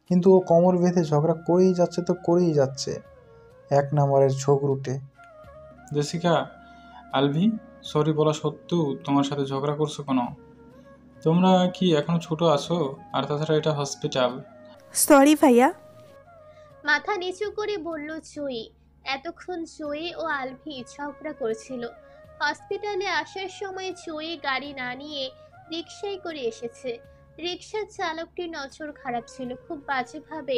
কিন্তু ও কোমর বেঁধে ঝগড়া করেই যাচ্ছে তো করেই যাচ্ছে, এক নম্বরের ঝগড়ুটে। জেসিকা, আলভি সরি বলা সত্ত্বেও তোমার সাথে ঝগড়া করছো কেন? তোমরা কি এখনো ছোট আছো? আর তাছাড়া এটা হসপিটাল। সরি ভাইয়া। মাথা নিচু করে বলল জয়ী। এতক্ষণ জয়ী ও আলভি ঝগড়া করছিল। হসপিটালে আসার সময় জয়ী গাড়ি না নিয়ে রিকশায় করে এসেছে। রিকশার চালকটির নজর খারাপ ছিল, খুব বাজেভাবে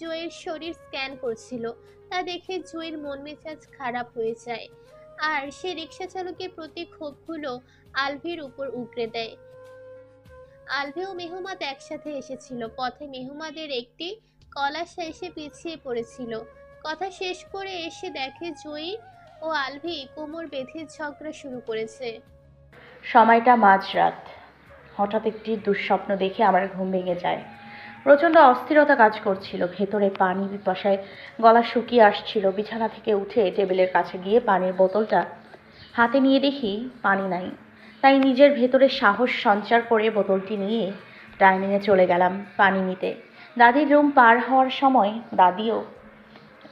জয়ের শরীর স্ক্যান করছিল। তা দেখে জয়ের মন মেজাজ খারাপ হয়ে যায়, আর সে রিকশা চালকের প্রতি ক্ষোভগুলো আলভির উপর উগরে দেয়। আলভি ও মেহমাদ একসাথে এসেছিল। পথে মেহমাদের একটি কলাশা এসে পিছিয়ে পড়েছিল। কথা শেষ করে এসে দেখে জয়ী ও আলভি কোমর বেঁধে ঝগড়া শুরু করেছে। সময়টা মাঝরাত। হঠাৎ একটি দুঃস্বপ্ন দেখে আমার ঘুম ভেঙে যায়। প্রচণ্ড অস্থিরতা কাজ করছিল ভেতরে, পানি পিপাসায় গলা শুকিয়ে আসছিল। বিছানা থেকে উঠে টেবিলের কাছে গিয়ে পানির বোতলটা হাতে নিয়ে দেখি পানি নাই। তাই নিজের ভেতরে সাহস সঞ্চার করে বোতলটি নিয়ে ডাইনিংয়ে চলে গেলাম পানি নিতে। দাদির রুম পার হওয়ার সময় দাদিও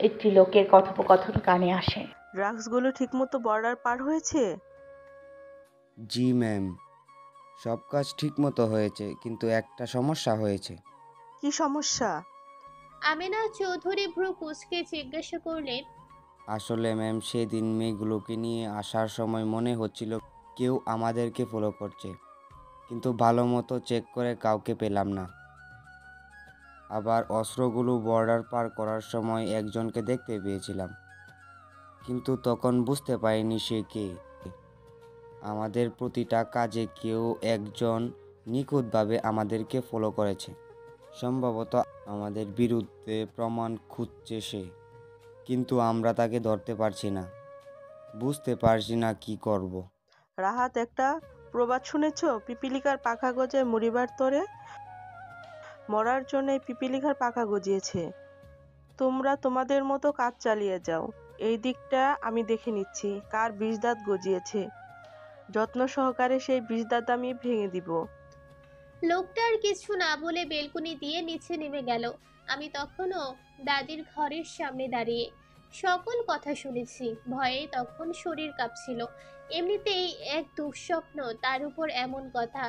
একটি লোকের কথোপকথন কানে আসে। ড্রাগসগুলো ঠিকমতো বর্ডার পার হয়েছে? জি ম্যাম, সব কাজ ঠিকমতো হয়েছে, কিন্তু একটা সমস্যা হয়েছে। কি সমস্যা? আমেনা চৌধুরী ভ্রু কুঁচকে জিজ্ঞাসা করলেন। আসলে ম্যাম, সেদিন মেয়েগুলোকে নিয়ে আসার সময় মনে হচ্ছিল কেউ আমাদেরকে ফলো করছে, কিন্তু ভালো মতো চেক করে কাউকে পেলাম না। আবার অস্ত্রগুলো বর্ডার পার করার সময় একজনকে দেখতে পেয়েছিলাম, কিন্তু তখন বুঝতে পারিনি সে কে। আমাদের প্রতিটা কাজে কেউ একজন নিখুঁতভাবে আমাদেরকে ফলো করেছে। সম্ভবত আমাদের বিরুদ্ধে প্রমাণ খুঁজছে সে, কিন্তু আমরা তাকে ধরতে পারছি না। বুঝতে পারছি না কি করব। রাহাত, একটা প্রবাদ শুনেছ? পিপিলিকার পাখা গজায় মরিবার তরে। মরার জন্য পিপিলিকার পাখা গজিয়েছে। তোমরা তোমাদের মতো কাজ চালিয়ে যাও। এই দিকটা আমি দেখে নিচ্ছি কার বিষদাঁত গজিয়েছে। যত্ন সহকারে সেই বিষদাঁত আমি ভেঙে দিব। লোকটার কিছু না বলে বেলকুনি দিয়ে নিচে নেমে গেল। আমি তখনও দাদির ঘরের সামনে দাঁড়িয়ে সকল কথা শুনেছি। ভয়ে তখন শরীর কাঁপছিল। এমনিতেই এক দুঃস্বপ্ন, তার উপর এমন কথা,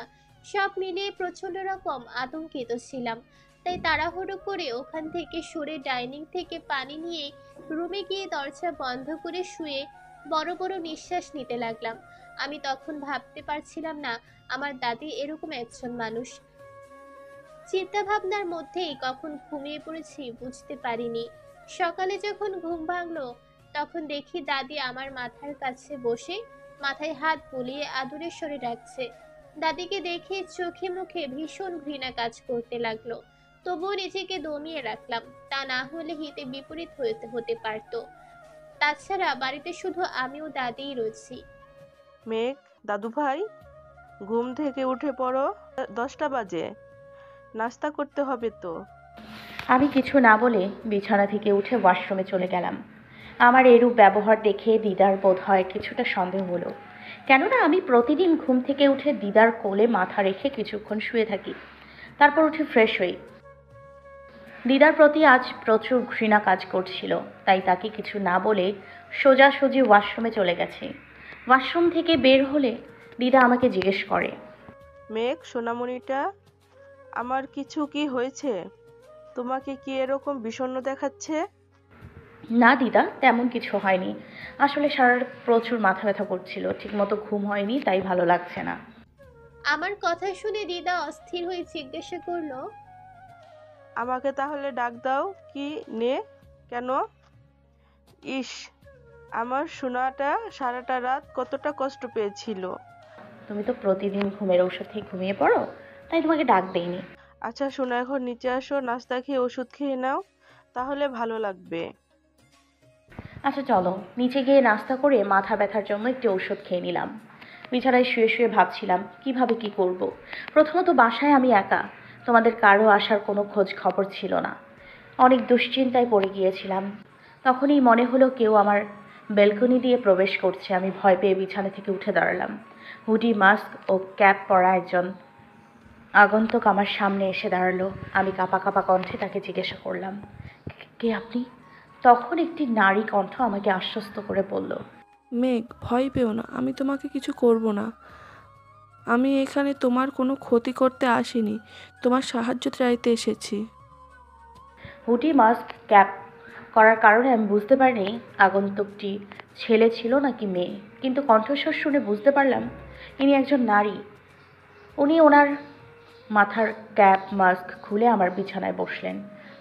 সব মিলিয়ে প্রচন্ড রকম আতঙ্কিত ছিলাম। তাই তাড়াহুড়ো করে ওখান থেকে সরে ডাইনিং থেকে পানি নিয়ে রুমে গিয়ে দরজা বন্ধ করে শুয়ে বড় বড় নিঃশ্বাস নিতে লাগলাম। আমি তখন ভাবতে পারছিলাম না আমার দাদি এরকম একজন মানুষ। চিন্তা ভাবনার মধ্যেই কখন ঘুমিয়ে পড়েছি বুঝতে পারিনি। সকালে যখন ঘুম ভাঙলো তখন দেখি দাদি আমার মাথার কাছে বসে মাথায় হাত বুলিয়ে আদুরে স্বরে ডাকছে। দাদিকে দেখে চোখে মুখে ভীষণ ঘৃণা কাজ করতে লাগলো। তবুও নিজেকে দমিয়ে রাখলাম, তা না হলে হিতে বিপরীত হতে পারত। তাছাড়া বাড়িতে শুধু আমি ও দাদিই রয়েছি। মেঘ, দাদু ভাই, ঘুম থেকে উঠে পড়ো, 10টা বাজে। নাস্তা করতে হবে তো। আমি কিছু না বলে বিছানা থেকে উঠে ওয়াশরুমে চলে গেলাম। আমার এরূপ ব্যবহার দেখে দিদার বোধ হয় কিছুটা সন্দেহ হলো, কেননা আমি প্রতিদিন ঘুম থেকে উঠে দিদার কোলে মাথা রেখে কিছুক্ষণ শুয়ে থাকি, তারপর উঠে ফ্রেশ হই। দিদার প্রতি আজ প্রচুর ঘৃণা কাজ করছিল, তাই তাকে কিছু না বলে সোজাসুজি ওয়াশরুমে চলে গেছি। ওয়াশরুম থেকে বের হলে দিদা আমাকে জিজ্ঞেস করে, মেঘ সোনামণিটা, আমার কিছু কি হয়েছে? তোমাকে কি এরকম বিষণ্ণ দেখাচ্ছে? না দিদা, তেমন কিছু হয়নি। আসলে সারা রাত প্রচুর মাথা ব্যথা করছিল, ঠিকমতো ঘুম হয়নি, তাই ভালো লাগছে না। আমার কথা শুনে দিদা অস্থির হয়ে জিজ্ঞাসা করলো, আমাকে তাহলে ডাক দাও। কি নে? কেন? ইস, আমার সোনাটা সারাটা রাত কতটা কষ্ট পেয়েছিল। তুমি তো প্রতিদিন ঘুমের ঔষধ খেয়ে ঘুমিয়ে পড়ো, তাই তোমাকে ডাক দেইনি। আচ্ছা সোনা, এখন নিচে আসো, নাস্তা খেয়ে ওষুধ খেয়ে নাও, তাহলে ভালো লাগবে। আচ্ছা চলো। নিচে গিয়ে নাস্তা করে মাথা ব্যথার জন্য একটি ঔষধ খেয়ে নিলাম। বিছানায় শুয়ে শুয়ে ভাবছিলাম কিভাবে কি করব। প্রথমত বাসায় আমি একা, তোমাদের কারো আসার কোনো খোঁজ খবর ছিল না। অনেক দুশ্চিন্তায় পড়ে গিয়েছিলাম। তখনই মনে হলো কেউ আমার বেলকনি দিয়ে প্রবেশ করছে। আমি ভয় পেয়ে বিছানা থেকে উঠে দাঁড়ালাম। হুডি, মাস্ক ও ক্যাপ পরা একজন আগন্তুক আমার সামনে এসে দাঁড়ালো। আমি কাঁপা কাঁপা কণ্ঠে তাকে জিজ্ঞাসা করলাম, কে আপনি? তখন একটি নারী কণ্ঠ আমাকে আশ্বস্ত করে বলল, মেঘ, ভয় পেও না, আমি তোমাকে কিছু করব না। আমি এখানে তোমার কোনো ক্ষতি করতে আসিনি, তোমার সাহায্য চাইতে এসেছি। হুডি মাস্ক ক্যাপ করার কারণে আমি বুঝতে পারিনি আগন্তুকটি ছেলে ছিল নাকি মেয়ে, কিন্তু কণ্ঠস্বর শুনে বুঝতে পারলাম ইনি একজন নারী। উনি ওনার মাথার ক্যাপ মাস্ক খুলে আমার বিছানায় বসলেন,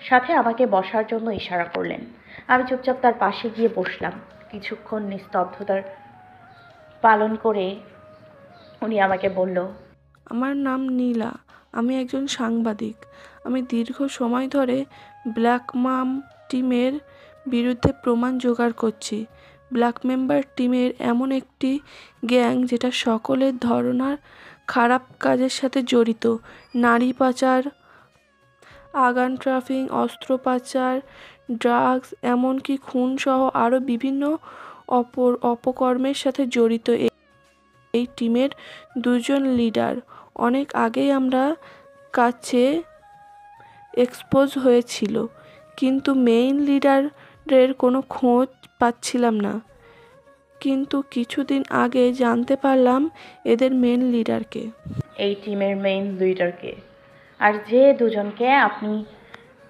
সাথে আমাকে বসার জন্য ইশারা করলেন। আমি চুপচাপ তার পাশে গিয়ে বসলাম। কিছুক্ষণ নিস্তব্ধতার পালন করে উনি আমাকে বলল, আমার নাম নীলা, আমি একজন সাংবাদিক। আমি দীর্ঘ সময় ধরে ব্ল্যাক মাম টিমের বিরুদ্ধে প্রমাণ জোগাড় করছি। ব্ল্যাক মেম্বার টিমের এমন একটি গ্যাং যেটা সকলের ধরনার খারাপ কাজের সাথে জড়িত। নারী পাচার, আগান ট্রাফিং, অস্ত্র পাচার, ড্রাগস, এমনকি খুন সহ আরও বিভিন্ন অপকর্মের সাথে জড়িত এই টিমের দুজন লিডার অনেক আগেই আমরা কাছে এক্সপোজ হয়েছিল, কিন্তু মেইন লিডারের কোনো খোঁজ পাচ্ছিলাম না। কিন্তু কিছুদিন আগে জানতে পারলাম এদের মেইন লিডারকে। এই টিমের মেইন লিডারকে? আর যে দুজনকে আপনি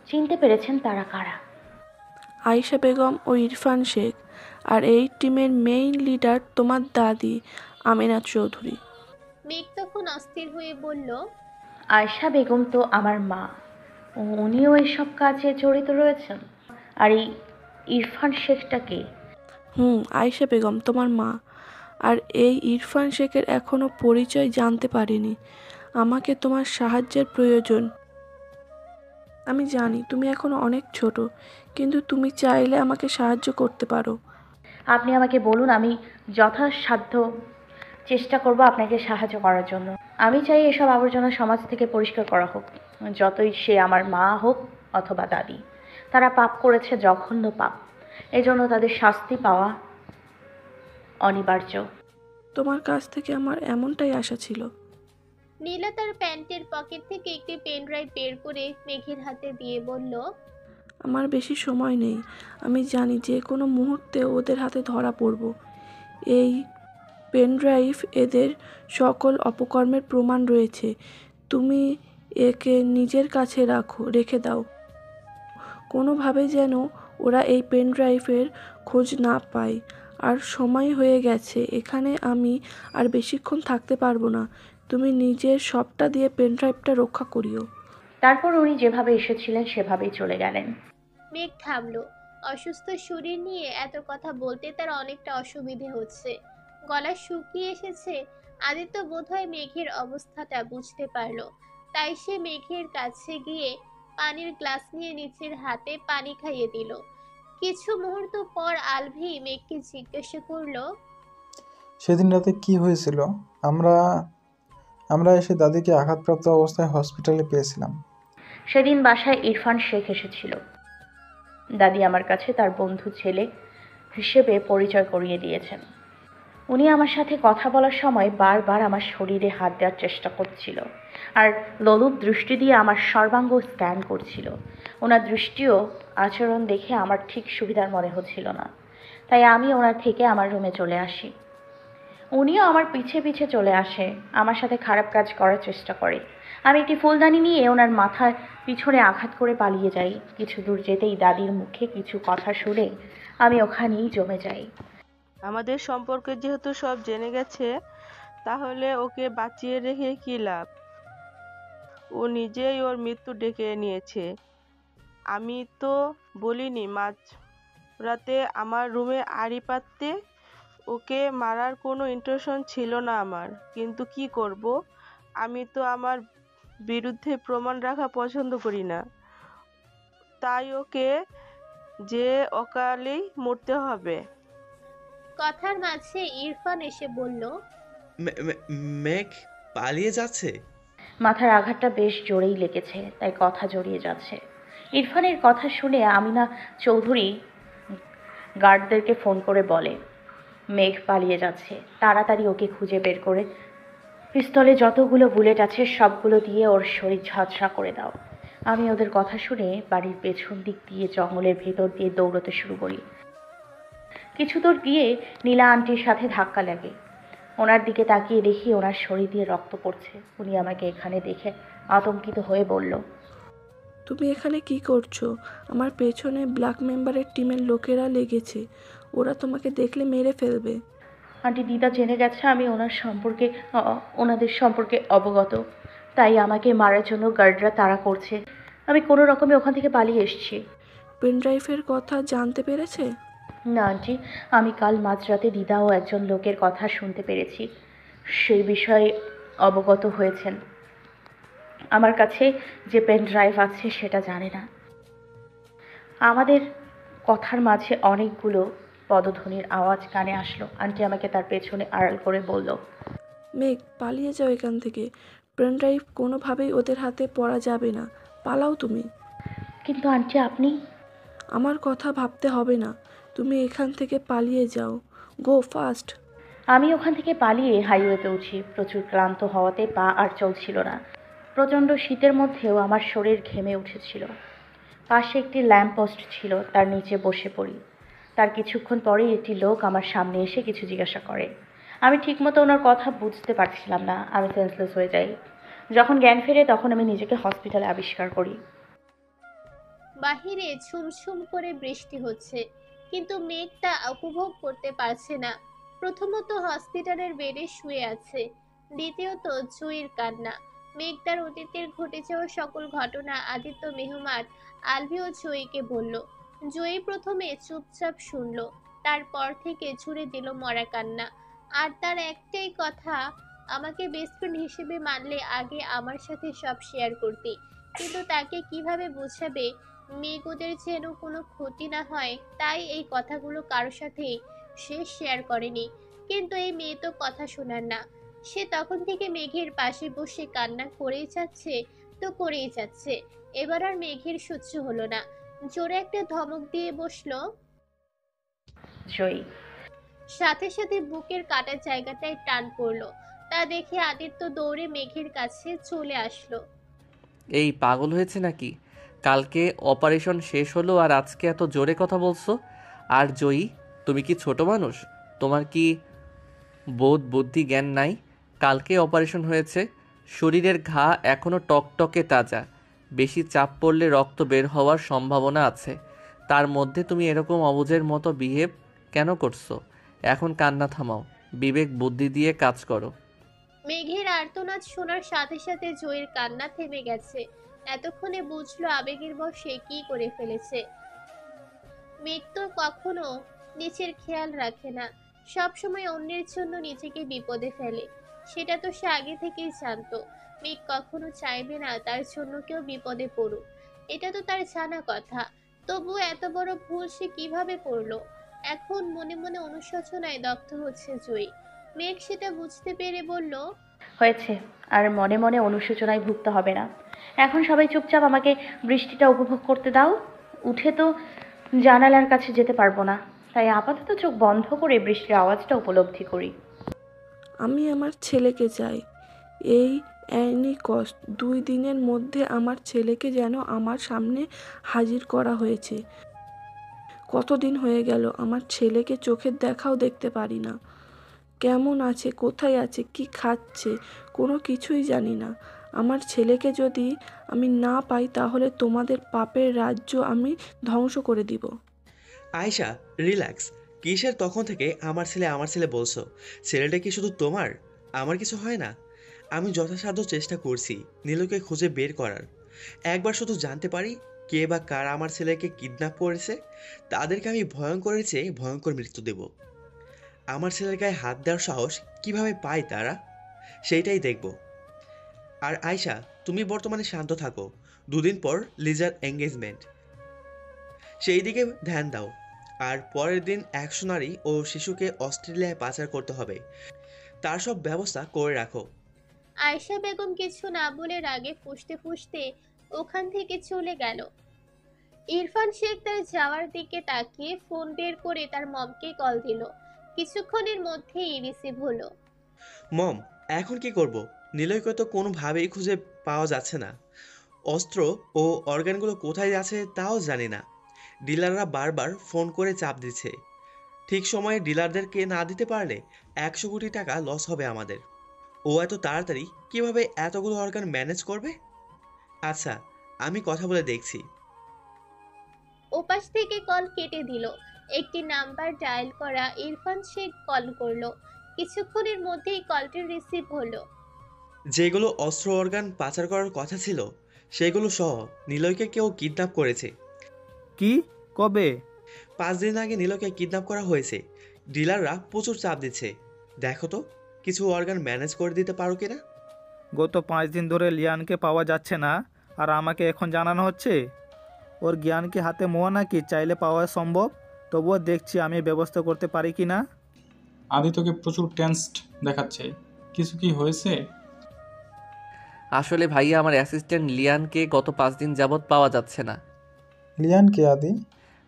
চিনতে পেরেছেন তারা কারা? আয়েশা বেগম ও ইরফান শেখ। আর এই টিমের মেইন লিডার তোমার দাদি আমিনা চৌধুরী। মেঘ তখন অস্থির হয়ে বলল, আয়েশা বেগম তো আমার মা, উনিও এসব কাজে জড়িত রয়েছেন। আর এই ইরফান শেখটা কে? আয়েশা বেগম তোমার মা। আর এই ইরফান শেখের এখনো পরিচয় জানতে পারিনি। আমাকে তোমার সাহায্যের প্রয়োজন। আমি জানি তুমি এখনো অনেক ছোট, কিন্তু তুমি চাইলে আমাকে সাহায্য করতে পারো। আপনি আমাকে বলুন, আমি যথাসাধ্য চেষ্টা করব আপনাকে সাহায্য করার জন্য। আমি চাই এসব আবর্জনা সমাজ থেকে পরিষ্কার করা হোক, যতই সে আমার মা হোক অথবা দাদি। তারা পাপ করেছে, জঘন্য পাপ। এজন্য তাদের শাস্তি পাওয়া অনিবার্য। তোমার কাছ থেকে আমার এমনটাই আশা ছিল। নীলা তার প্যান্টের পকেট থেকে একটি পেন ড্রাইভ বের করে মেঘের হাতে দিয়ে বলল, আমার বেশি সময় নেই। আমি জানি যে কোনো মুহূর্তে ওদের হাতে ধরা পড়ব। এই পেনড্রাইভ এদের সকল অপকর্মের প্রমাণ রয়েছে। তুমি একে নিজের কাছে রেখে দাও। কোনোভাবে যেন ওরা এই পেনড্রাইভের খোঁজ না পায়। আর সময় হয়ে গেছে, এখানে আমি আর বেশিক্ষণ থাকতে পারবো না। তুমি নিজের সবটা দিয়ে পেনড্রাইভটা রক্ষা করিও। তারপর উনি যেভাবে এসেছিলেন সেভাবেই চলে গেলেন। মেঘ থামলো। অসুস্থ শরীর নিয়ে এত কথা বলতে তার অনেকটা অসুবিধে হচ্ছে, গলা শুকিয়ে এসেছে। আদিত্য বোধহয় মেঘের অবস্থাটা বুঝতে পারলো, তাই সে মেঘের কাছে গিয়ে পানির গ্লাস নিয়ে নিচের হাতে পানি খাইয়ে দিল। কিছু মুহূর্ত পর আলভি মেঘকে জিজ্ঞাসা করলো, সেদিন রাতে কি হয়েছিল? আমরা আমরা এসে দাদিকে আঘাতপ্রাপ্ত অবস্থায় হসপিটালে পেয়েছিলাম। সেদিন বাসায় ইরফান শেখ এসেছিল। দাদি আমার কাছে তার বন্ধু ছেলে হিসেবে পরিচয় করিয়ে দিয়েছেন। উনি আমার সাথে কথা বলার সময় বারবার আমার শরীরে হাত দেওয়ার চেষ্টা করছিল, আর লোলুপ দৃষ্টি দিয়ে আমার সর্বাঙ্গ স্ক্যান করছিল। ওনার দৃষ্টিও আচরণ দেখে আমার ঠিক সুবিধার মনে হচ্ছিল না, তাই আমি ওনার থেকে আমার রুমে চলে আসি। উনিও আমার পিছে পিছে চলে আসে, আমার সাথে খারাপ কাজ করার চেষ্টা করে। আমি একটি ফুলদানি নিয়ে ওনার মাথার পিছনে আঘাত করে পালিয়ে যাই। কিছু দূর যেতেই দাদির মুখে কিছু কথা শুনে আমি ওখানেই জমে যাই। আমাদের সম্পর্কে যেহেতু সব জেনে গেছে, তাহলে ওকে বাঁচিয়ে রেখে কি লাভ? ও নিজেই ওর মৃত্যু ডেকে নিয়েছে। আমি তো বলিনি মাঝ রাতে আমার রুমে আড়ি পাততে। ওকে মারার কোনো ইন্টেনশন ছিল না আমার, কিন্তু কি করব, আমি তো আমার বিরুদ্ধে প্রমাণ রাখা পছন্দ করি না। তাই ওকে যে অকালেই মরতে হবে। কথার মাঝে ইরফান এসে বলল, মেঘ পালিয়ে যাচ্ছে। মাথার আঘাতটা বেশ জোরেই লেগেছে, তাই কথা জড়িয়ে যাচ্ছে। ইরফানের কথা শুনে আমিনা চৌধুরী গার্ডদেরকে ফোন করে বলে, মেঘ পালিয়ে যাচ্ছে, তাড়াতাড়ি ওকে খুঁজে বের করে পিস্তলে যতগুলো বুলেট আছে সবগুলো দিয়ে ওর শরীর ঝাঁঝরা করে দাও। আমি ওদের কথা শুনে বাড়ির পেছন দিক দিয়ে জঙ্গলের ভেতর দিয়ে দৌড়তে শুরু করি। কিছু দূর গিয়ে নীলা আন্টির সাথে ধাক্কা লাগে। ওনার দিকে তাকিয়ে দেখি ওনার শরীর দিয়ে রক্ত পড়ছে। উনি আমাকে এখানে দেখে আতঙ্কিত হয়ে বলল, তুমি এখানে কি করছো? আমার পেছনে ব্ল্যাক মেম্বারের টিমের লোকেরা লেগেছে, ওরা তোমাকে দেখলে মেরে ফেলবে। আন্টি দিদা জেনে গেছে আমি ওনাদের সম্পর্কে অবগত, তাই আমাকে মারার জন্য গার্ডরা তাড়া করছে। আমি কোনো রকমে ওখান থেকে পালিয়ে এসেছি। পেনড্রাইভের কথা জানতে পেরেছে? না আন্টি, আমি কাল মাঝরাতে দিদা ও একজন লোকের কথা শুনতে পেরেছি, সেই বিষয়ে অবগত হয়েছেন। আমার কাছে যে পেন ড্রাইভ আছে সেটা জানে না। আমাদের কথার মাঝে অনেকগুলো পদধ্বনির আওয়াজ কানে আসলো। আন্টি আমাকে তার পেছনে আড়াল করে বলল, মেঘ, পালিয়ে যাও এখান থেকে। পেনড্রাইভ কোনোভাবেই ওদের হাতে পড়া যাবে না, পালাও তুমি। কিন্তু আন্টি আপনি। আমার কথা ভাবতে হবে না, তুমি এখান থেকে পালিয়ে যাও। গো ফাস্ট। আমি ওখান থেকে পালিয়ে হাইওয়েতে উঠি। প্রচুর ক্লান্ত হওয়াতে পা আর চলছিল না। প্রচণ্ড শীতের মধ্যেও আমার শরীর ঘেমে উঠেছিল। পাশে একটি ল্যাম্প পোস্ট ছিল, তার নিচে বসে পড়ি। তার কিছুক্ষণ পরেই একটি লোক আমার সামনে এসে কিছু জিজ্ঞাসা করে। আমি ঠিকমতো ওনার কথা বুঝতে পারছিলাম না। আমি সেন্সলেস হয়ে যাই। যখন জ্ঞান ফেরে তখন আমি নিজেকে হসপিটালে আবিষ্কার করি। বাহিরে ঝুমঝুম করে বৃষ্টি হচ্ছে, কিন্তু মেঘটা উপভোগ করতে পারছে না। প্রথমত হসপিটালের বেডে শুয়ে আছে, দ্বিতীয়ত জুঁইয়ের কান্না। মেঘটার অতীতের ঘটে যাওয়া সকল ঘটনা আদিত্য, মেহমান, আলভি ও জুঁইকে বলল। জুঁই প্রথমে চুপচাপ শুনলো, তারপর থেকে ছুড়ে দিল মরা কান্না। আর তার একটাই কথা, আমাকে বেস্ট ফ্রেন্ড হিসেবে মানলে আগে আমার সাথে সব শেয়ার করতে, কিন্তু তাকে কিভাবে বোঝাবে মেয়েগুদের যেন কোনো ক্ষতি না হয়, তাই এই কথাগুলো কারোর সাথেই সে শেয়ার করেনি। কিন্তু এই মেয়ে তো কথা শোনার না। সে তখন থেকে মেঘের পাশে বসে কান্না করেই যাচ্ছে তো করেই যাচ্ছে। এবার আর মেঘের সহ্য হলো না, জোরে একটা ধমক দিয়ে বসলো। জয়ী। সাথে সাথে বুকের কাটা জায়গাটায় টান পড়লো। তা দেখে আদিত্য দৌড়ে মেঘের কাছে চলে আসলো। এই পাগল হয়েছে নাকি? কালকে অপারেশন শেষ হলো আর আজকে এত জোরে কথা বলছো? আর জয়ী, তুমি কি ছোট মানুষ? তোমার কি বোধ বুদ্ধি জ্ঞান নাই? কালকে অপারেশন হয়েছে, শরীরের ঘা এখনও টকটকে তাজা। বেশি চাপ পড়লে রক্ত বের হওয়ার সম্ভাবনা আছে। তার মধ্যে তুমি এরকম অবুঝের মতো বিহেভ কেন করছো? এখন কান্না থামাও, বিবেক বুদ্ধি দিয়ে কাজ করো। মেঘের আর্তনাদ শোনার সাথে সাথে জয়ের কান্না থেমে গেছে। এতক্ষণে বুঝলো আবেগের বশে কি করে ফেলেছে। মেঘ তো কখনো নিজের খেয়াল রাখে না, সব সময় অন্যের জন্য নিজেকে বিপদে ফেলে। সেটা তো সে আগে থেকেই জানতো। মেঘ কখনো চাইবে না তার জন্য কেউ বিপদে পড়ুক, এটা তো তার জানা কথা। তবু এত বড় ভুল সে কিভাবে করলো? এখন মনে মনে অনুশোচনায় দগ্ধ হচ্ছে জয়ী। মেঘ সেটা বুঝতে পেরে বলল, হয়েছে, আর মনে মনে অনুশোচনায় ভুগতে হবে না। এখন সবাই চুপচাপ আমাকে বৃষ্টিটা উপভোগ করতে দাও। উঠে তো জানালার কাছে যেতে পারবো না, তাই আপাতত চোখ বন্ধ করে বৃষ্টির আওয়াজটা উপলব্ধি করি। আমি আমার ছেলেকে চাই। এই অ্যানি কস্ট 2 দিনের মধ্যে আমার ছেলেকে যেন আমার সামনে হাজির করা হয়েছে। কতদিন হয়ে গেল আমার ছেলেকে চোখের দেখাও দেখতে পারি না। কেমন আছে, কোথায় আছে, কি খাচ্ছে, কোনো কিছুই জানি না। আমার ছেলেকে যদি আমি না পাই তাহলে তোমাদের পাপের রাজ্য আমি ধ্বংস করে দিব। আয়শা, রিল্যাক্স। কিসের তখন থেকে আমার ছেলে বলছো? ছেলেটা কি শুধু তোমার? আমার কিছু হয় না? আমি যথাসাধ্য চেষ্টা করছি নীলুকে খুঁজে বের করার। একবার শুধু জানতে পারি কে বা কারা আমার ছেলেকে কিডন্যাপ করেছে, তাদেরকে আমি ভয়ঙ্করের চেয়ে ভয়ঙ্কর মৃত্যু দেব। আমার ছেলের গায়ে হাত দেওয়ার সাহস কিভাবে পায় তারা, সেইটাই দেখব। আর আয়শা, তুমি বর্তমানে শান্ত থাকো। 2 দিন পর লিজার এঙ্গেজমেন্ট, সেই দিকে ধ্যান দাও। আর পরের দিন 100 নারী ও শিশুকে অস্ট্রেলিয়ায় পাচার করতে হবে, তার সব ব্যবস্থা করে রাখো। আয়েশা বেগম কিছু না বলে রাগে ফুঁসতে ফুঁসতে ওখান থেকে চলে গেল। ইরফান শেখ তার যাওয়ার দিকে তাকিয়ে ফোন বের করে তার মমকে কল দিল। কিছুক্ষণের মধ্যেই রিসিভ হলো। মম, এখন কি করব? নিলয়কে তো কোনোভাবেই খুঁজে পাওয়া যাচ্ছে না। অস্ত্র ও অর্গানগুলো কোথায় আছে তাও জানি না। ডিলাররা বারবার ফোন করে চাপ দিচ্ছে। ঠিক সময়ে ডিলারদেরকে না দিতে পারলে 100 কোটি টাকা লস হবে আমাদের। ও এত তাড়াতাড়ি কিভাবে এতগুলো অর্গান ম্যানেজ করবে? আচ্ছা, আমি কথা বলে দেখছি। ওপাশ থেকে কল কেটে দিল। একটি নাম্বার ডায়াল করা ইরফান শেখ কল করলো। কিছুক্ষণের মধ্যেই কলটি রিসিভ হলো। যেগুলো অস্ত্র অর্গান পাচার করার কথা ছিল সেগুলো সহ নিলয়কে কেউ কিডন্যাপ করেছে। কি? কবে? 5 দিন আগে নিলয়কে কিডন্যাপ করা হয়েছে। ডিলাররা প্রচুর চাপ দিচ্ছে। দেখো তো কিছু অর্গান ম্যানেজ করে দিতে পারো কিনা। গত 5 দিন ধরে লিয়ানকে পাওয়া যাচ্ছে না, আর আমাকে এখন জানানো হচ্ছে? ওর জ্ঞান কি হাতে মোয়া নাকি চাইলে পাওয়া সম্ভব? তবুও দেখছি আমি ব্যবস্থা করতে পারি কি না। আদি তোকে প্রচুর টেনসড দেখাচ্ছে, কিছু কি হয়েছে? আসলে ভাইয়া, আমার অ্যাসিস্ট্যান্ট লিয়ানকে গত 5 দিন যাবৎ পাওয়া যাচ্ছে না। লিয়ান কে আদি?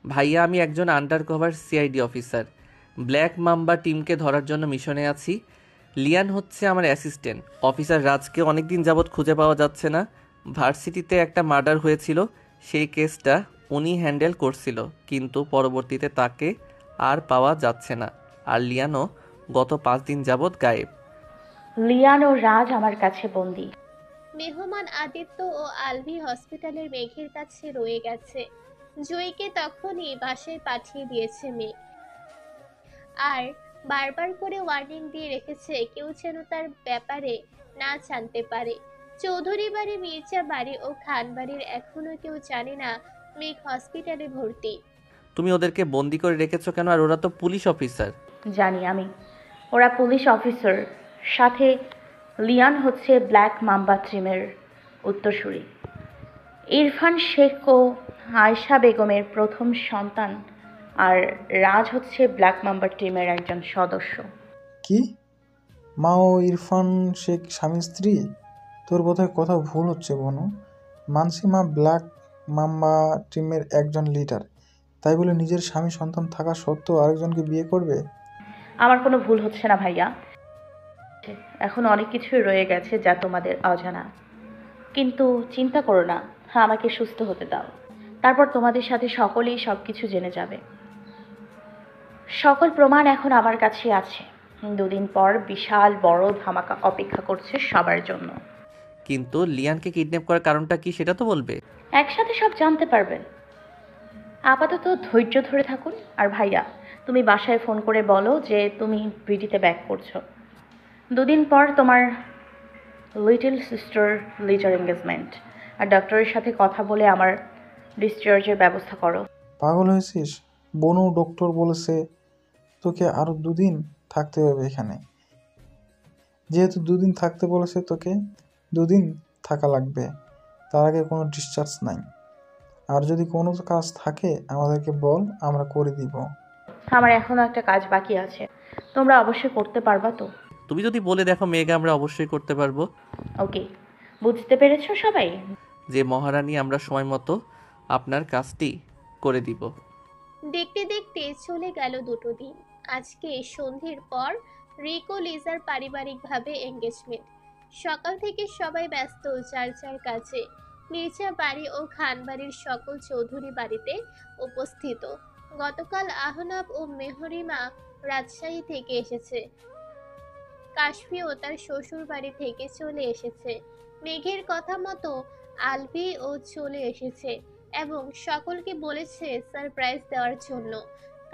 ভাইয়া, আমি একজন under cover CID officer. Black mamba টিমকে ধরার জন্য মিশনে আছি। লিয়ান হচ্ছে আমার অ্যাসিস্ট্যান্ট। অফিসার রাজকে অনেক দিন যাবৎ খুঁজে পাওয়া যাচ্ছে না। ভার্সিটিতে একটা মার্ডার হয়েছিল, সেই কেসটা উনি হ্যান্ডেল করছিল, কিন্তু পরবর্তীতে তাকে আর পাওয়া যাচ্ছে না। আর লিয়ানও গত 5 দিন যাবৎ গায়েব। লিয়ান ও রাজ আমার কাছে বন্দি। মেহমান আদিত্য ও আলভি হসপিটালের মেঘের কাছে রয়ে গেছে। জয়কে তখনই বাসায় পাঠিয়ে দিয়েছে মেঘ। আর বারবার করে ওয়ার্নিং দিয়ে রেখেছে কেউ যেন তার ব্যাপারে না জানতে পারে। চৌধুরী বাড়ি, মির্জা বাড়ি ও খান বাড়ির এখনো কেউ জানে না মেঘ হসপিটালে ভর্তি। তুমি ওদেরকে বন্দি করে রেখেছো কেন? আর ওরা তো পুলিশ অফিসার। জানি আমি, ওরা পুলিশ অফিসার, সাথে লিয়ান হচ্ছে ব্ল্যাক মাম্বা টিমের উত্তরসূরি। ইরফান শেখ ও আয়শা বেগমের প্রথম সন্তান, আর রাজ হচ্ছে ব্ল্যাক মাম্বা টিমের একজন সদস্য। কি? মা ও ইরফান শেখ স্বামী স্ত্রী? তোর বোধহয় কথা ভুল হচ্ছে বনু। মানসি মা ব্ল্যাক মাম্বা টিমের একজন লিডার, তাই বলে নিজের স্বামী সন্তান থাকা সত্ত্বেও আরেকজনকে বিয়ে করবে? আমার কোনো ভুল হচ্ছে না ভাইয়া। এখন অনেক কিছুই রয়ে গেছে যা তোমাদের অজানা, কিন্তু চিন্তা করো না। হ্যাঁ, আমাকে সুস্থ হতে দাও, তারপর তোমাদের সাথে সকলেই সব কিছু জেনে যাবে। সকল প্রমাণ এখন আমার কাছে আছে। 2 দিন পর বিশাল বড় ধামাকা অপেক্ষা করছে সবার জন্য। কিন্তু লিয়ানকে কিডন্যাপ করার কারণটা কি সেটা তো বলবে। একসাথে সব জানতে পারবেন। আপাতত ধৈর্য ধরে থাকুন। আর ভাইয়া, তুমি বাসায় ফোন করে বলো যে তুমি বিডিতে ব্যাক করছো। 2 দিন পর তোমার লিটল সিস্টার লিজার এঙ্গেজমেন্ট। আর ডক্টরের সাথে কথা বলে আমার ডিসচার্জের ব্যবস্থা করো। পাগল হয়েছিস? বনু ডক্টর বলেছে তোকে আরো 2 দিন থাকতে হবে এখানে। যেহেতু 2 দিন থাকতে বলেছে, তোকে 2 দিন থাকা লাগবে। তার আগে কোনো ডিসচার্জ নাই। আর যদি কোনো কাজ থাকে আমাদেরকে বল, আমরা করে দিব। আমার এখনো একটা কাজ বাকি আছে, তোমরা অবশ্যই করতে পারবা তো? তুমি যদি বলে দেখো মেঘা, আমরা অবশ্যই করতে পারবো। ওকে, বুঝতে পেরেছো সবাই? যে মহারানী, আমরা সময় মতো আপনার কাজটি করে দিব। দেখতে দেখতে চলে গেল 2 দিন। আজকে সন্ধ্যের পর রিকো লিজার পারিবারিকভাবে এঙ্গেজমেন্ট। সকাল থেকে সবাই ব্যস্ত যার যার কাজে। মির্জা বাড়ি ও খান বাড়ির সকল চৌধুরী বাড়িতে উপস্থিত। গতকাল আহনাব ও মেহরিমা রাজশাহী থেকে এসেছে। কাশফিও তার শ্বশুর বাড়ি থেকে চলে এসেছে। মেঘের কথা মতো আলভি ও চলে এসেছে এবং সকলকে বলেছে সারপ্রাইজ দেওয়ার জন্য।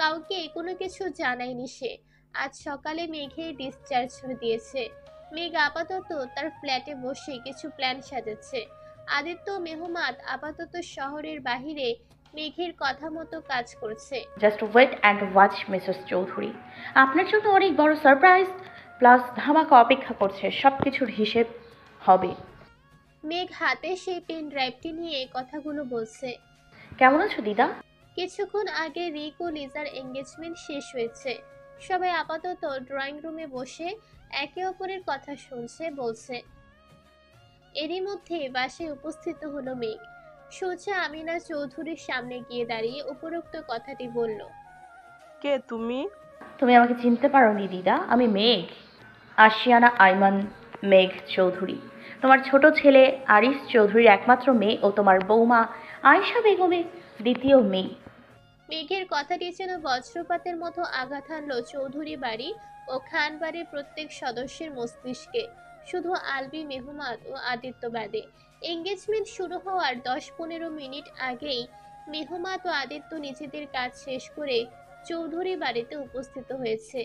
কাউকে কোনো কিছু জানায়নি সে। আজ সকালে মেঘের ডিসচার্জ দিয়েছে। মেঘ আপাতত তার ফ্ল্যাটে বসে কিছু প্ল্যান সাজাচ্ছে। আদিত্য মেহমাদ আপাতত শহরের বাহিরে মেঘের কথা মতো কাজ করছে। Just wait and watch Mrs Chowdhury, আপনার জন্য অনেক বড় সারপ্রাইজ প্লাস ধামাকা অপেক্ষা করছে। সব কিছুর হিসেব হবে। মেঘ হাতে সেই পেন ড্রাইভটি নিয়ে কথাগুলো বলছে। কেমন আছো দিদা? কিছুক্ষণ আগে রিক ও লিজার এঙ্গেজমেন্ট শেষ হয়েছে। সবাই আপাতত ড্রয়িং রুমে বসে একে অপরের কথা শুনছে, বলছে। এরই মধ্যে বাসায় উপস্থিত হলো মেঘ। সোজা আমিনা চৌধুরীর সামনে গিয়ে দাঁড়িয়ে উপরোক্ত কথাটি বলল। কে তুমি? তুমি আমাকে চিনতে পারোনি দিদা, আমি মেঘ। আশিয়ানা আইমান মেঘ চৌধুরী, তোমার ছোট ছেলে আরিফ চৌধুরীর একমাত্র মেয়ে ও তোমার বৌমা আয়েশা বেগমের দ্বিতীয় মেয়ে। মেঘের কথাটি যেন বজ্রপাতের মতো আঘাত হানলো চৌধুরী বাড়ি ও খান বাড়ির প্রত্যেক সদস্যের মস্তিষ্কে। শুধু আলবি, মেহমাদ ও আদিত্য বাদে। এঙ্গেজমেন্ট শুরু হওয়ার 10-15 মিনিট আগেই মেহমাদ ও আদিত্য নিজেদের কাজ শেষ করে চৌধুরী বাড়িতে উপস্থিত হয়েছে।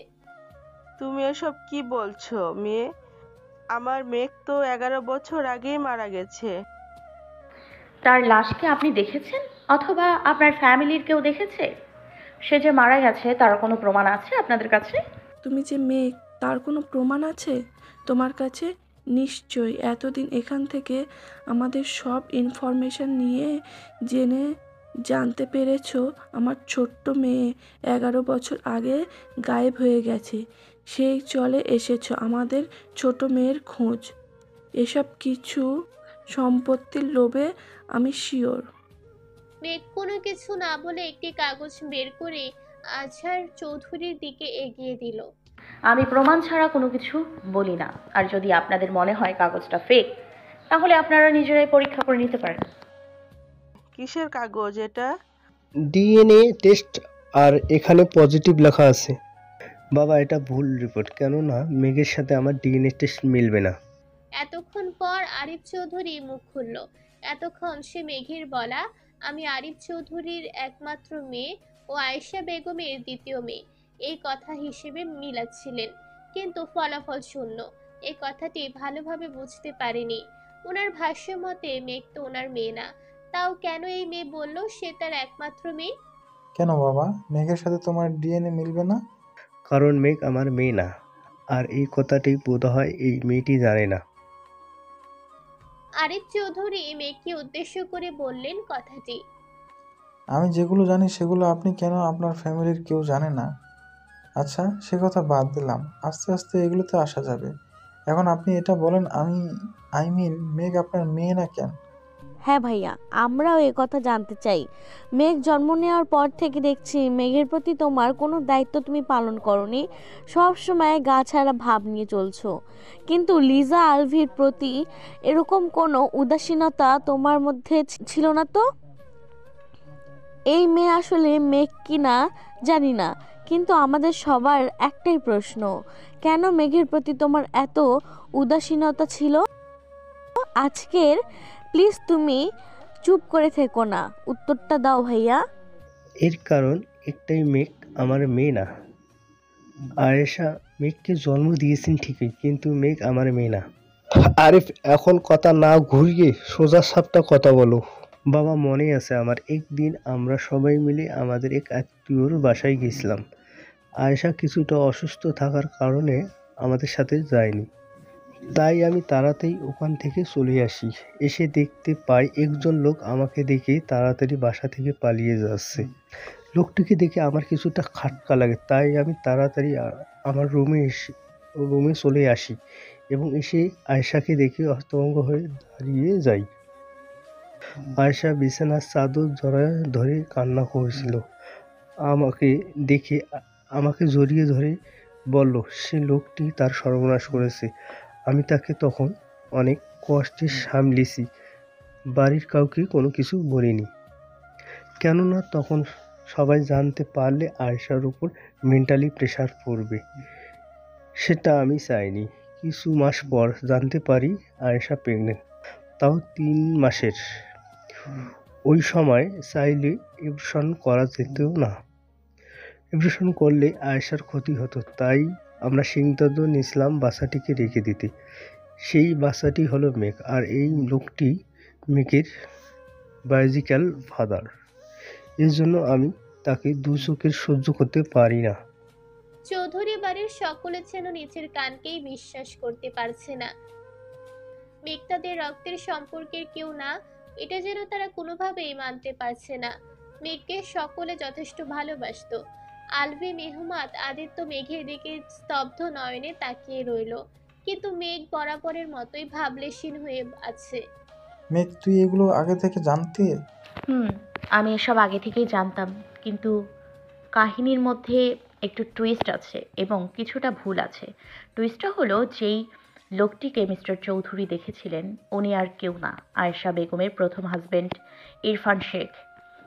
তুমি এসব কি বলছো মেয়ে? আমার মেঘ তো 11 বছর আগেই মারা গেছে। তার লাশকে আপনি দেখেছেন অথবা আপনার ফ্যামিলির কেউ দেখেছে? সে যে মারা গেছে তার কোনো প্রমাণ আছে আপনাদের কাছে? তুমি যে মেঘ, তার কোনো প্রমাণ আছে তোমার কাছে? নিশ্চয়ই এতদিন এখান থেকে আমাদের সব ইনফরমেশন নিয়ে জেনে জানতে পেরেছো আমার ছোট্ট মেয়ে 11 বছর আগে গায়েব হয়ে গেছে। সেই চলে এসেছো আমাদের ছোট মেয়ের খোঁজ। এসব কিছু সম্পত্তির লোভে, আমি শিওর। মেঘ কোনো কিছু না বলে একটি কাগজ বের করে আজহার চৌধুরীর দিকে এগিয়ে দিল। আমি প্রমাণ ছাড়া কোনো কিছু বলি না। আর যদি আপনাদের মনে হয় কাগজটা ফেক, তাহলে আপনারা নিজেরাই পরীক্ষা করে নিতে পারেন। কিসের কাগজ এটা? ডিএনএ টেস্ট, আর এখানে পজিটিভ লেখা আছে। বাবা, এটা ভুল রিপোর্ট, কেননা মেঘের সাথে আমার ডিএনএ টেস্ট মিলবে না। এতক্ষণ পর আরিফ চৌধুরী মুখ খুলল। এতক্ষণ সে মেঘের বলা আমি আরিফ চৌধুরীর একমাত্র মেয়ে ও আয়েশা বেগমের দ্বিতীয় মেয়ে এই কথা হিসেবে মিলাচ্ছিলেন, কিন্তু ফলাফল শূন্য। এই কথাটি ভালোভাবে বুঝতে পারেনি। ওনার ভাষ্য মতে মেঘ তো ওনার মেয়ে না, তাও কেন এই মেয়ে বলল সে তার একমাত্র মেয়ে? কেন বাবা, মেঘের সাথে তোমার ডিএনএ মিলবে না? কারণ মেঘ আমার মেয়ে না, আর এই কথাটি বোধহয় এই মেয়েটি জানে না। আরিফ চৌধুরী মেঘকে উদ্দেশ্য করে বললেন কথাটি। আমি যেগুলো জানি সেগুলো আপনি কেন আপনার ফ্যামিলির কেউ জানে না? আচ্ছা, সে কথা বাদ দিলাম, আস্তে আস্তে এগুলোতে আসা যাবে। এখন আপনি এটা বলেন, আই মিন মেঘ আপনার মেয়ে না কেন? হ্যাঁ ভাইয়া, আমরাও এ কথা জানতে চাই। মেঘ জন্ম নেওয়ার পর থেকে দেখছি মেঘের প্রতি তোমার কোনো দায়িত্ব তুমি পালন করনি, সব সময় গা ছাড়া ভাব নিয়ে চলছো। কিন্তু লিজা আলভির প্রতি এরকম কোনো উদাসীনতা তোমার মধ্যে ছিল না তো? এই মেয়ে আসলে মেঘ কিনা জানি না, কিন্তু আমাদের সবার একটাই প্রশ্ন, কেন মেঘের প্রতি তোমার এত উদাসীনতা ছিল? আজকের প্লিজ তুমি চুপ করে থেকো না, উত্তরটা দাও ভাইয়া। এর কারণ একটাই, মেঘ আমার মেয়ে না। আয়েশা মেঘকে জন্ম দিয়েছেন ঠিকই, কিন্তু মেঘ আমার মেয়ে না। আরিফ, এখন কথা না ঘুরিয়ে সোজা সাপটা কথা বলো। বাবা, মনে আছে আমার, একদিন আমরা সবাই মিলে আমাদের এক আত্মীয়র বাসায় গেছিলাম। আয়েশা কিছুটা অসুস্থ থাকার কারণে আমাদের সাথে যায়নি, তাই আমি তাড়াতাড়ি ওখান থেকে চলে আসি। এসে দেখতে পাই একজন লোক আমাকে দেখে তাড়াতাড়ি বাসা থেকে পালিয়ে যাচ্ছে। লোকটিকে দেখে আমার কিছুটা খাটকা লাগে, তাই আমি তাড়াতাড়ি আমার রুমে চলে আসি এবং এসে আয়েশাকে দেখে হতভম্ব হয়ে দাঁড়িয়ে যাই। আয়েশা বিছানার চাদর ধরে কান্না করছিল। আমাকে দেখে আমাকে জড়িয়ে ধরে বলল সে লোকটি তার সর্বনাশ করেছে। আমি তাকে তখন অনেক কষ্টে সামলেছি, বাড়ির কাউকে কোনো কিছু বলিনি, কেননা তখন সবাই জানতে পারলে আয়েশার উপর মেন্টালি প্রেশার পড়বে, সেটা আমি চাইনি। কিছু মাস পর জানতে পারি আয়েশা প্রেগনেন্ট, তাও 3 মাসের। ওই সময় চাইলে অ্যাবর্শন করা যেত না, অ্যাবর্শন করলে আয়েশার ক্ষতি হতো, তাই আমরা সিদ্ধান্ত নিয়েছিলাম বাচ্চাটিকে রেখে দিতে। সেই বাচ্চাটি হলো মেঘ, আর এই লোকটি মেঘের বায়োলজিক্যাল ফাদার। এর জন্য আমি তাকে 2 চোখের সহ্য করতে পারি না। চৌধুরী বাড়ির সকলে যেন নিজের কানকেই বিশ্বাস করতে পারছে না। মেঘ তাদের রক্তের সম্পর্কের কেউ না, এটা যেন তারা কোনোভাবেই মানতে পারছে না। মেঘকে সকলে যথেষ্ট ভালোবাসতো। আলভি, মেহমাদ, আদিত্য মেঘের দিকে স্তব্ধ নয়নে তাকিয়ে রইল, কিন্তু মেঘ বরাবরের মতোই ভাবলেশীন হয়ে আছে। মেঘ, তুই এগুলো আগে থেকে জানতে? আমি এসব আগে থেকেই জানতাম, কিন্তু কাহিনীর মধ্যে একটু টুইস্ট আছে এবং কিছুটা ভুল আছে। টুইস্টটা হলো, যেই লোকটিকে মিস্টার চৌধুরী দেখেছিলেন উনি আর কেউ না, আয়েশা বেগমের প্রথম হাজবেন্ড ইরফান শেখ।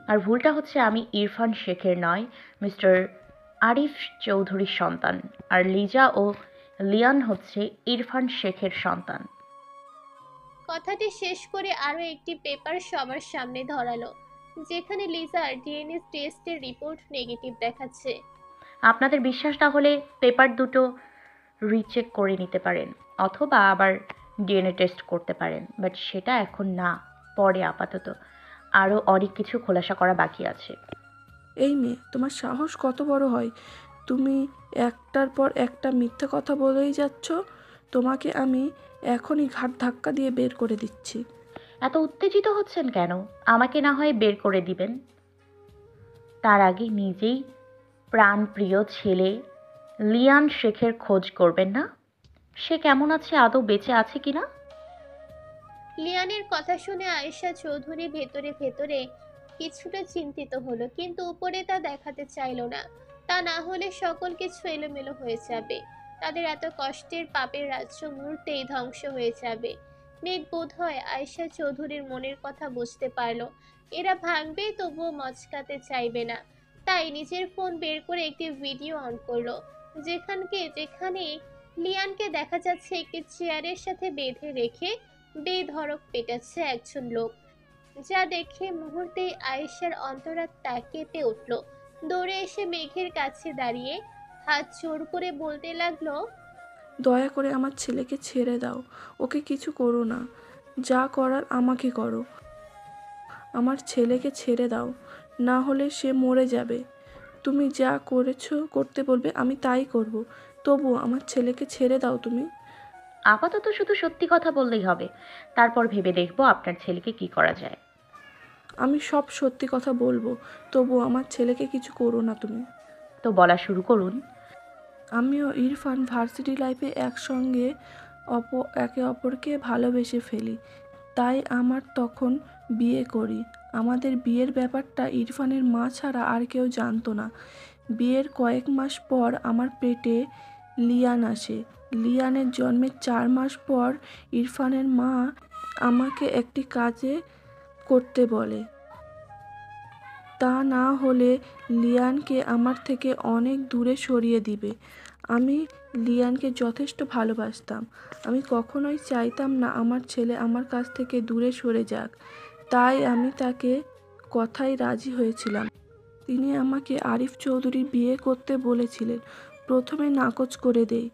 আর ভুলটা হচ্ছে, আমি ইরফান শেখের নয়, মিস্টার আরিফ চৌধুরীর সন্তান। আর লিজা ও লিয়ান হচ্ছে ইরফান শেখের সন্তান। কথাটি শেষ করে আরো একটি পেপার সবার সামনে ধরালো, যেখানে লিজার ডিএনএ টেস্টের রিপোর্ট নেগেটিভ দেখাচ্ছে। আপনাদের বিশ্বাস না হলে পেপার দুটো রিচেক করে নিতে পারেন, অথবা আবার ডিএনএ টেস্ট করতে পারেন, বাট সেটা এখন না, পরে আপাতত আরও অনেক কিছু খোলাসা করা বাকি আছে। এই মেয়ে, তোমার সাহস কত বড় হয়! তুমি একটার পর একটা মিথ্যে কথা বলেই যাচ্ছ। তোমাকে আমি এখনই ঘাট ধাক্কা দিয়ে বের করে দিচ্ছি। এত উত্তেজিত হচ্ছেন কেন? আমাকে না হয় বের করে দিবেন, তার আগে নিজেই প্রাণপ্রিয় ছেলে লিয়ান শেখের খোঁজ করবেন না? সে কেমন আছে, আদৌ বেঁচে আছে কিনা? লিয়ানের কথা শুনে আয়েশা চৌধুরী ভেতরে ভেতরে কিছুটা চিন্তিত হলো, কিন্তু উপরে তা দেখাতে চাইল না। তা না হলে সকল কিছু এলোমেলো হয়ে যাবে, তাদের এত কষ্টের পাপের রাজ্য মুহূর্তেই ধ্বংস হয়ে যাবে। মেঘ বোধ হয় আয়েশা চৌধুরীর মনের কথা বুঝতে পারলো, এরা ভাঙবে তবুও মচকাতে চাইবে না। তাই নিজের ফোন বের করে একটি ভিডিও অন করলো, যেখানে লিয়ানকে দেখা যাচ্ছে একটি চেয়ারের সাথে বেঁধে রেখে বেধড়ক পেটাচ্ছে একজন লোক, যা দেখে মুহূর্তেই আয়েশার অন্তরাত্মা কেঁপে উঠল। দৌড়ে এসে মেঘের কাছে দাঁড়িয়ে হাত জোর করে বলতে লাগলো, দয়া করে আমার ছেলেকে ছেড়ে দাও, ওকে কিছু করো না, যা করার আমাকে করো। আমার ছেলেকে ছেড়ে দাও, না হলে সে মরে যাবে। তুমি যা করেছো করতে বলবে আমি তাই করব, তবু আমার ছেলেকে ছেড়ে দাও তুমি। আপাতত শুধু সত্যি কথা বললেই হবে, তারপর ভেবে দেখব আপনার ছেলেকে কি করা যায়। আমি সব সত্যি কথা বলবো, তবু আমার ছেলেকে কিছু করো না তুমি। তো বলা শুরু করুন। আমিও ইরফান ভার্সিটি লাইফে একসঙ্গে একে অপরকে ভালোবেসে ফেলি, তাই আমার তখন বিয়ে করি। আমাদের বিয়ের ব্যাপারটা ইরফানের মা ছাড়া আর কেউ জানতো না। বিয়ের কয়েক মাস পর আমার পেটে লিয়ান আসে। লিয়ানের জন্মের 4 মাস পর ইরফানের মা আমাকে একটি কাজে করতে বলে, তা না হলে লিয়ানকে আমার থেকে অনেক দূরে সরিয়ে দিবে। আমি লিয়ানকে যথেষ্ট ভালোবাসতাম, আমি কখনোই চাইতাম না আমার ছেলে আমার কাছ থেকে দূরে সরে যাক, তাই আমি তাকে কথায় রাজি হয়েছিলাম। তিনি আমাকে আরিফ চৌধুরীর বিয়ে করতে বলেছিলেন। প্রথমে নাকচ করে দেই,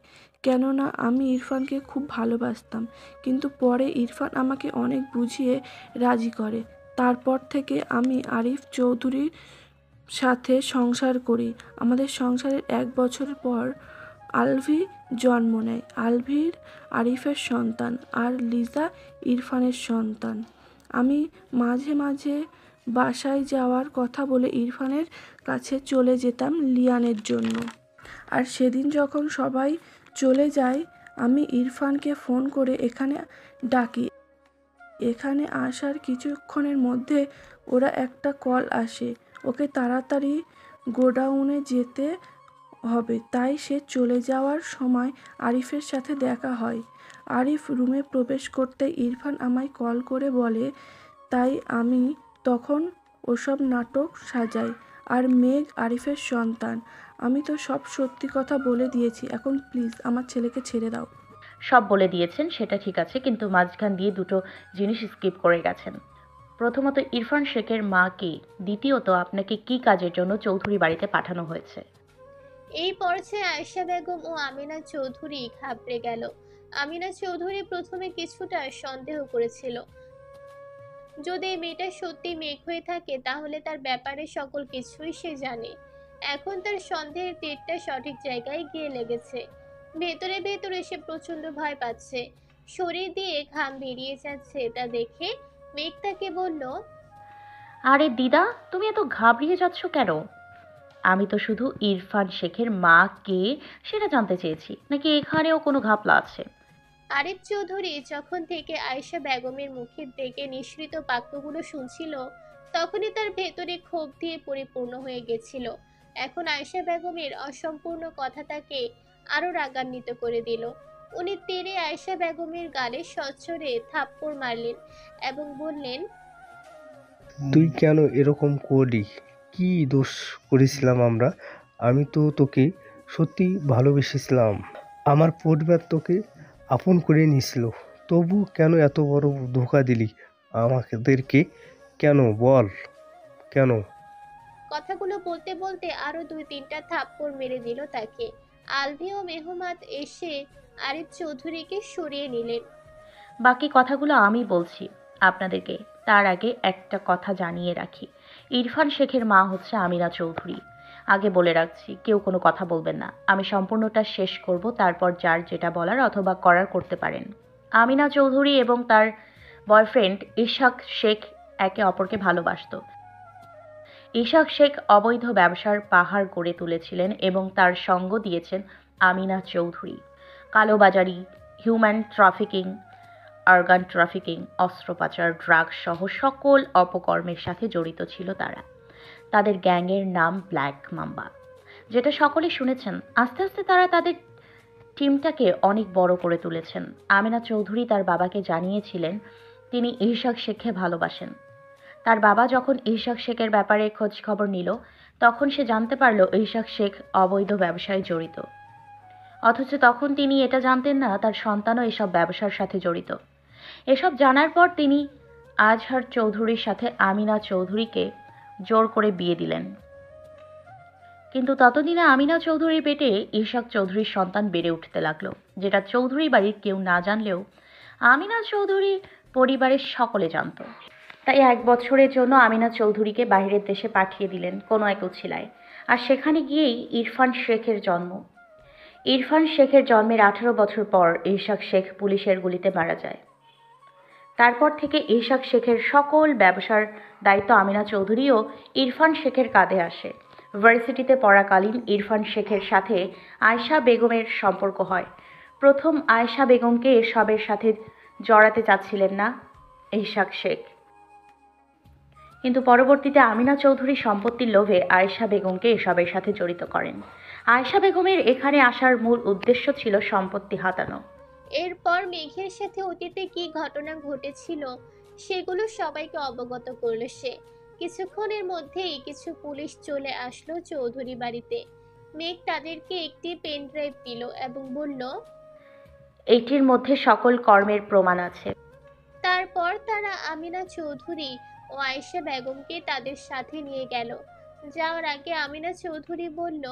কেননা আমি ইরফানকে খুব ভালোবাসতাম, কিন্তু পরে ইরফান আমাকে অনেক বুঝিয়ে রাজি করে। তারপর থেকে আমি আরিফ চৌধুরীর সাথে সংসার করি। আমাদের সংসারের 1 বছর পর আলভি জন্ম নেয়। আলভির আরিফের সন্তান, আর লিজা ইরফানের সন্তান। আমি মাঝে মাঝে বাসায় যাওয়ার কথা বলে ইরফানের কাছে চলে যেতাম লিয়ানের জন্য। আর সেদিন যখন সবাই চলে যায়, আমি ইরফানকে ফোন করে এখানে ডাকি। এখানে আসার কিছুক্ষণের মধ্যে ওরা একটা কল আসে, ওকে তাড়াতাড়ি গোডাউনে যেতে হবে। তাই সে চলে যাওয়ার সময় আরিফের সাথে দেখা হয়। আরিফ রুমে প্রবেশ করতে ইরফান আমায় কল করে বলে, তাই আমি তখন ওসব নাটক সাজাই। আর মেঘ আরিফের সন্তান। আমি তো সব সত্যি কথা বলে দিয়েছি, এখন প্লিজ আমার ছেলেকে ছেড়ে দাও। সব বলে দিয়েছেন সেটা ঠিক আছে, কিন্তু মাঝখান দিয়ে দুটো জিনিস স্কিপ করে গেছেন। প্রথমত, ইরফান শেখের মা কে? দ্বিতীয়ত, আপনাকে কি কাজের জন্য চৌধুরী বাড়িতে পাঠানো হয়েছে? এই পর্যায়ে আয়েশা বেগম ও আমিনা চৌধুরী ঘাবড়ে গেল। আমিনা চৌধুরী প্রথমে কিছুটা সন্দেহ করেছিল, যদি এই মেয়েটা সত্যি মেঘ হয়ে থাকে তাহলে তার ব্যাপারে সকল কিছুই সে জানে। এখন তার সন্দেহের তীরটা সঠিক জায়গায় গিয়ে লেগেছে। ভেতরে ভেতরে সে প্রচন্ড ভয় পাচ্ছে, শরীর দিয়ে ঘাম বেরিয়ে যাচ্ছে। তা দেখে মেঘ তাকে বলল, আরে দিদা, তুমি এত ঘাবড়িয়ে যাচ্ছ কেন? আমি তো শুধু ইরফান শেখের মা কে সেটা জানতে চেয়েছি, নাকি এখানেও কোনো ঘাপলা আছে? আরিফ চৌধুরী যখন থেকে আয়েশা বেগমের মুখের দিকে নিঃসৃত বাক্যগুলো শুনছিল, তখনই তার ভেতরে ক্ষোভ দিয়ে পরিপূর্ণ হয়ে গেছিল। এখন আয়েশা বেগমের অসম্পূর্ণ কথা তাকে আরো রাগান্বিত করে দিল। উনি তেড়ে আয়েশা বেগমের গালে সচ্ছরে থাপ্পড় মারলেন এবং বললেন, তুই কেন এরকম করলি? কি দোষ করেছিলাম আমরা? আমি তো তোকে সত্যি ভালোবেসেছিলাম। আমার পরিবার তোকে আপন করে নিয়েছিল, তবু কেন এত বড় ধোঁকা দিলি আমাদেরকে? কেন বল, কেন? কথাগুলো বলতে বলতে আরো 2-3টা থাপ্পড় মেরে দিল তাকে। আলভি ও মেহমাত এসে আরিফ চৌধুরীকে সরিয়ে নিলেন। বাকি কথাগুলো আমি বলছি আপনাদেরকে। তার আগে একটা কথা জানিয়ে রাখি, ইরফান শেখের মা হচ্ছে আমিনা চৌধুরী। আগে বলে রাখছি, কেউ কোনো কথা বলবেন না। আমি সম্পূর্ণটা শেষ করব, তারপর যার যেটা বলার অথবা করার করতে পারেন। আমিনা চৌধুরী এবং তার বয়ফ্রেন্ড ইশাক শেখ একে অপরকে ভালোবাসত। ইশাক শেখ অবৈধ ব্যবসার পাহাড় গড়ে তুলেছিলেন এবং তার সঙ্গ দিয়েছেন আমিনা চৌধুরী। কালোবাজারি, হিউম্যান ট্রাফিকিং, অর্গান ট্রাফিকিং, অস্ত্র পাচার, ড্রাগস সহ সকল অপকর্মের সাথে জড়িত ছিল তারা। তাদের গ্যাংয়ের নাম ব্ল্যাক মাম্বা, যেটা সকলে শুনেছেন। আস্তে আস্তে তারা তাদের টিমটাকে অনেক বড় করে তুলেছেন। আমিনা চৌধুরী তার বাবাকে জানিয়েছিলেন তিনি ইশাক শেখকে ভালোবাসেন। তার বাবা যখন ইশাক শেখের ব্যাপারে খোঁজ খবর নিল, তখন সে জানতে পারল ইশাক শেখ অবৈধ ব্যবসায় জড়িত। অথচ তখন তিনি এটা জানতেন না তার সন্তানও এসব ব্যবসার সাথে জড়িত। এসব জানার পর তিনি আজহার চৌধুরীর সাথে আমিনা চৌধুরীকে জোর করে বিয়ে দিলেন। কিন্তু ততদিনে আমিনা চৌধুরীর পেটে ইশাক চৌধুরীর সন্তান বেড়ে উঠতে লাগলো, যেটা চৌধুরী বাড়ির কেউ না জানলেও আমিনা চৌধুরী পরিবারের সকলে জানত। তাই 1 বছরের জন্য আমিনা চৌধুরীকে বাইরের দেশে পাঠিয়ে দিলেন কোনো এক উছিলায়। আর সেখানে গিয়েই ইরফান শেখের জন্ম। ইরফান শেখের জন্মের 18 বছর পর ইশাক শেখ পুলিশের গুলিতে মারা যায়। তারপর থেকে ইশাক শেখের সকল ব্যবসার দায়িত্ব আমিনা চৌধুরী ও ইরফান শেখের কাঁধে আসে। ভার্সিটিতে পড়াকালীন ইরফান শেখের সাথে আয়েশা বেগমের সম্পর্ক হয়। প্রথম আয়েশা বেগমকে এসবের সাথে জড়াতে চাচ্ছিলেন না ইশাক শেখ, কিন্তু পরবর্তীতে আমিনা চৌধুরী সম্পত্তির লোভে আয়েশা বেগমকে এসবের সাথে জড়িত করেন। আয়েশা বেগমের এখানে আসার মূল উদ্দেশ্য ছিল সম্পত্তি হাতানো। এরপর মেঘের সাথে অতীতে কি ঘটনা ঘটেছিল সেগুলো সবাইকে অবগত করলো সে। কিছুক্ষণের মধ্যেই কিছু পুলিশ চলে আসলো চৌধুরী বাড়িতে। মেঘ তাদেরকে একটি পেন ড্রাইভ দিল এবং বলল, এটির মধ্যে সকল কর্মের প্রমাণ আছে। তারপর তারা আমিনা চৌধুরী ও আয়েশা বেগমকে তাদের সাথে নিয়ে গেল। যাওয়ার আগে আমিনা চৌধুরী বলল,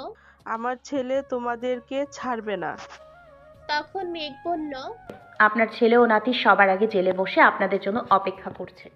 আমার ছেলে তোমাদেরকে ছাড়বে না। তখন মেঘ বলল, আপনার ছেলে ও নাতি সবার আগে জেলে বসে আপনাদের জন্য অপেক্ষা করছে।